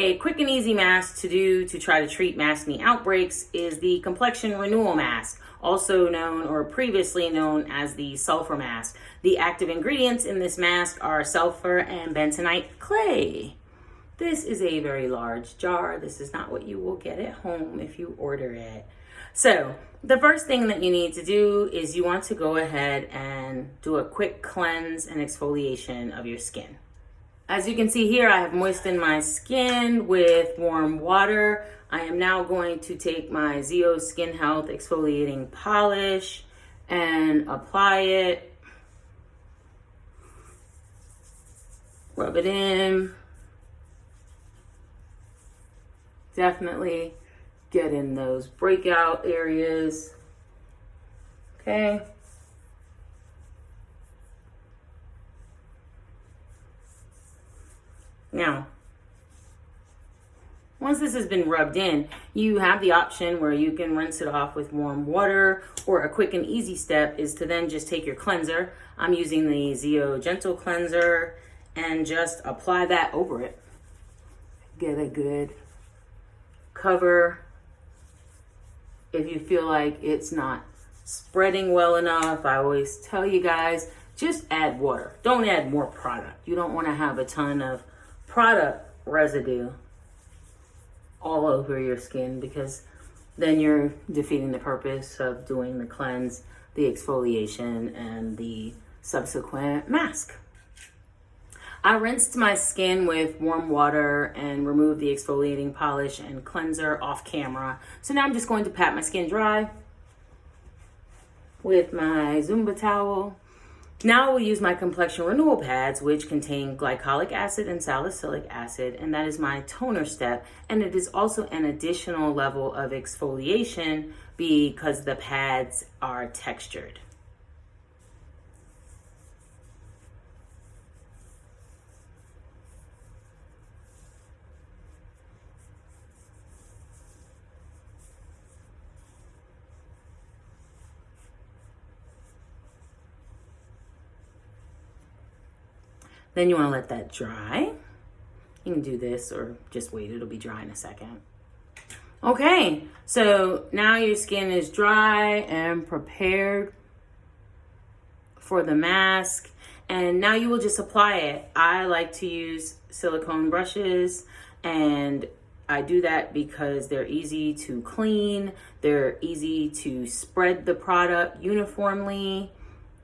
A quick and easy mask to do to try to treat maskne outbreaks is the Complexion Renew Masques, also known or previously known as the sulfur mask. The active ingredients in this mask are sulfur and bentonite clay. This is a very large jar. This is not what you will get at home if you order it. So the first thing that you need to do is you want to go ahead and do a quick cleanse and exfoliation of your skin. As you can see here, I have moistened my skin with warm water. I am now going to take my Zio Skin Health exfoliating polish and apply it. Rub it in. Definitely get in those breakout areas. Okay. Now, once this has been rubbed in, you have the option where you can rinse it off with warm water, or a quick and easy step is to then just take your cleanser. I'm using the Zio Gentle Cleanser and just apply that over it. Get a good cover. If you feel like it's not spreading well enough, I always tell you guys, just add water. Don't add more product. You don't want to have a ton of product residue all over your skin, because then you're defeating the purpose of doing the cleanse, the exfoliation, and the subsequent mask. I rinsed my skin with warm water and removed the exfoliating polish and cleanser off camera. So now I'm just going to pat my skin dry with my Zumba towel. Now I will use my Complexion Renewal pads, which contain glycolic acid and salicylic acid, and that is my toner step. And it is also an additional level of exfoliation because the pads are textured. Then you want to let that dry. You can do this or just wait, it'll be dry in a second. Okay, so now your skin is dry and prepared for the mask. And now you will just apply it. I like to use silicone brushes, and I do that because they're easy to clean, they're easy to spread the product uniformly,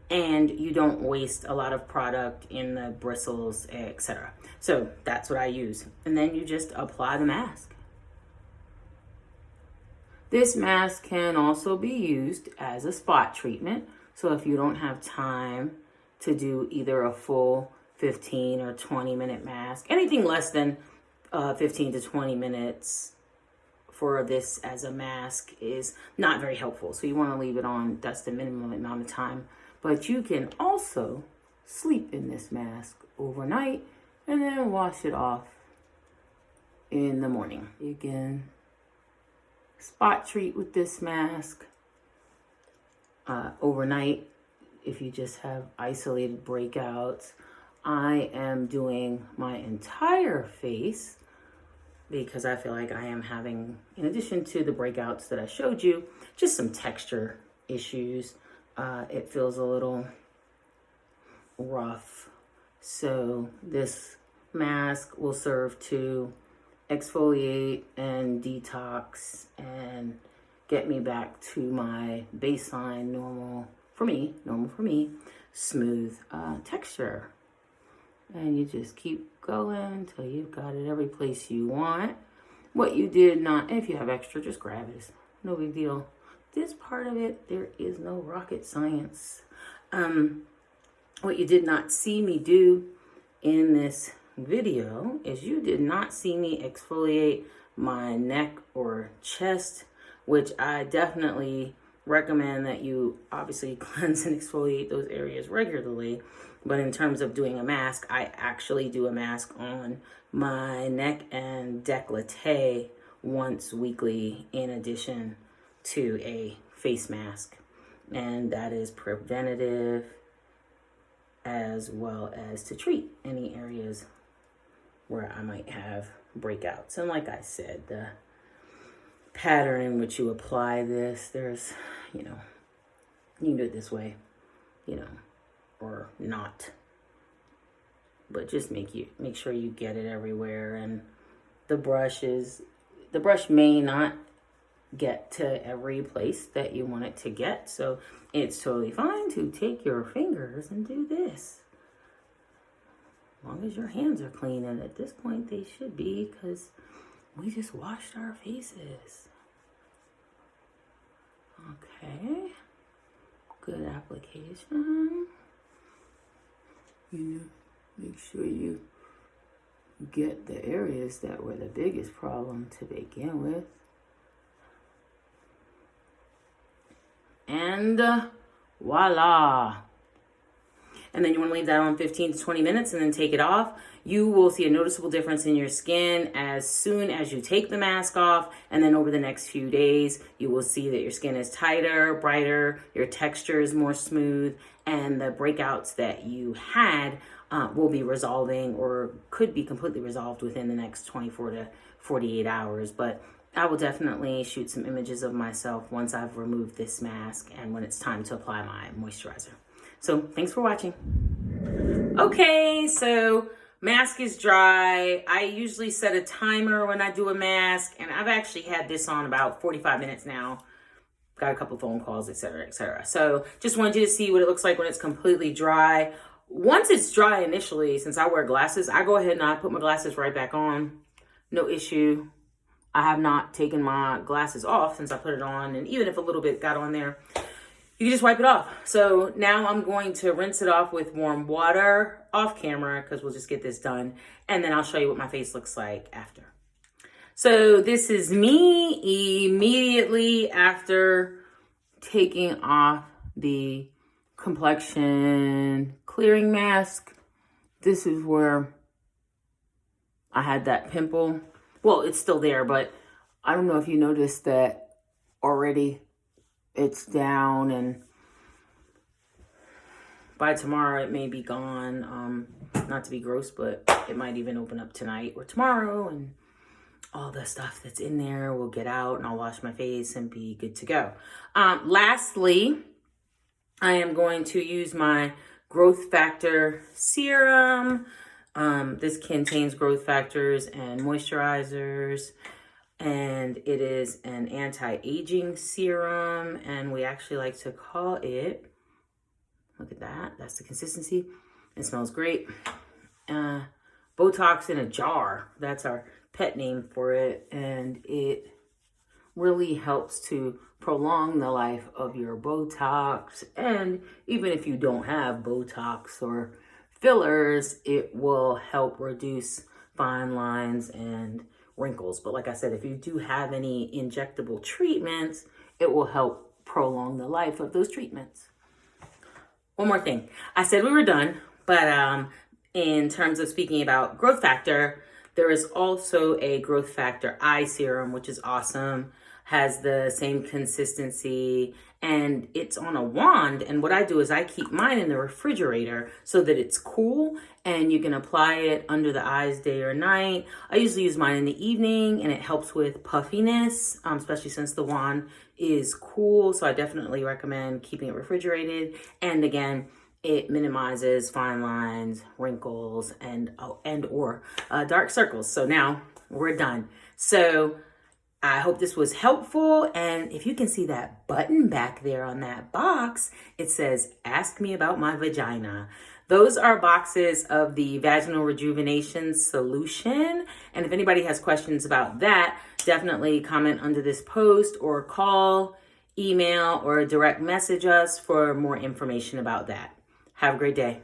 and you don't waste a lot of product in the bristles, etc. So that's what I use. And then you just apply the mask. This mask can also be used as a spot treatment. So if you don't have time to do either a full 15 or 20 minute mask, anything less than 15 to 20 minutes for this as a mask is not very helpful. So you want to leave it on, that's the minimum amount of time. But you can also sleep in this mask overnight and then wash it off in the morning. You can spot treat with this mask overnight if you just have isolated breakouts. I am doing my entire face because I feel like I am having, in addition to the breakouts that I showed you, just some texture issues. It feels a little rough. So this mask will serve to exfoliate and detox and get me back to my baseline normal for me, smooth texture. And you just keep going until you've got it every place you want. What you did not, if you have extra, just grab it. It's no big deal. This part of it, there is no rocket science. What you did not see me do in this video is you did not see me exfoliate my neck or chest, which I definitely recommend that you obviously cleanse and exfoliate those areas regularly. But in terms of doing a mask, I actually do a mask on my neck and décolleté once weekly in addition to a face mask, and that is preventative as well as to treat any areas where I might have breakouts. And like I said, the pattern in which you apply this, there's, you know, you can do it this way, you know, or not. But just make sure you get it everywhere. And the brush may not get to every place that you want it to get. So it's totally fine to take your fingers and do this. As long as your hands are clean, and at this point they should be, because we just washed our faces. Okay. Good application. You know, make sure you get the areas that were the biggest problem to begin with. And voila. And then you want to leave that on 15 to 20 minutes and then take it off. You will see a noticeable difference in your skin as soon as you take the mask off. And then over the next few days, you will see that your skin is tighter, brighter, your texture is more smooth, and the breakouts that you had will be resolving, or could be completely resolved within the next 24 to 48 hours. But I will definitely shoot some images of myself once I've removed this mask and when it's time to apply my moisturizer. So thanks for watching. Okay, so mask is dry. I usually set a timer when I do a mask, and I've actually had this on about 45 minutes now. Got a couple phone calls, etc., etc. So just wanted you to see what it looks like when it's completely dry. Once it's dry initially, since I wear glasses, I go ahead and I put my glasses right back on. No issue. I have not taken my glasses off since I put it on, and even if a little bit got on there, you can just wipe it off. So now I'm going to rinse it off with warm water off camera, because we'll just get this done, and then I'll show you what my face looks like after. So this is me immediately after taking off the complexion clearing mask. This is where I had that pimple. Well, it's still there, but I don't know if you noticed that already. It's down, and by tomorrow it may be gone. Not to be gross, but it might even open up tonight or tomorrow, and all the stuff that's in there will get out, and I'll wash my face and be good to go. Lastly, I am going to use my growth factor serum. This contains growth factors and moisturizers, and it is an anti-aging serum, and we actually like to call it, look at that, that's the consistency. It smells great. Botox in a jar, that's our pet name for it, and it really helps to prolong the life of your Botox. And even if you don't have Botox or fillers, it will help reduce fine lines and wrinkles. But like I said, if you do have any injectable treatments, it will help prolong the life of those treatments. One more thing. I said we were done, but in terms of speaking about growth factor, there is also a growth factor eye serum, which is awesome. Has the same consistency, and it's on a wand. And what I do is I keep mine in the refrigerator so that it's cool, and you can apply it under the eyes day or night. I usually use mine in the evening, and it helps with puffiness, especially since the wand is cool. So I definitely recommend keeping it refrigerated. And again, it minimizes fine lines, wrinkles, and or dark circles. So now we're done. So I hope this was helpful. And if you can see that button back there on that box, it says, "Ask me about my vagina." Those are boxes of the vaginal rejuvenation solution. And if anybody has questions about that, definitely comment under this post, or call, email, or direct message us for more information about that. Have a great day.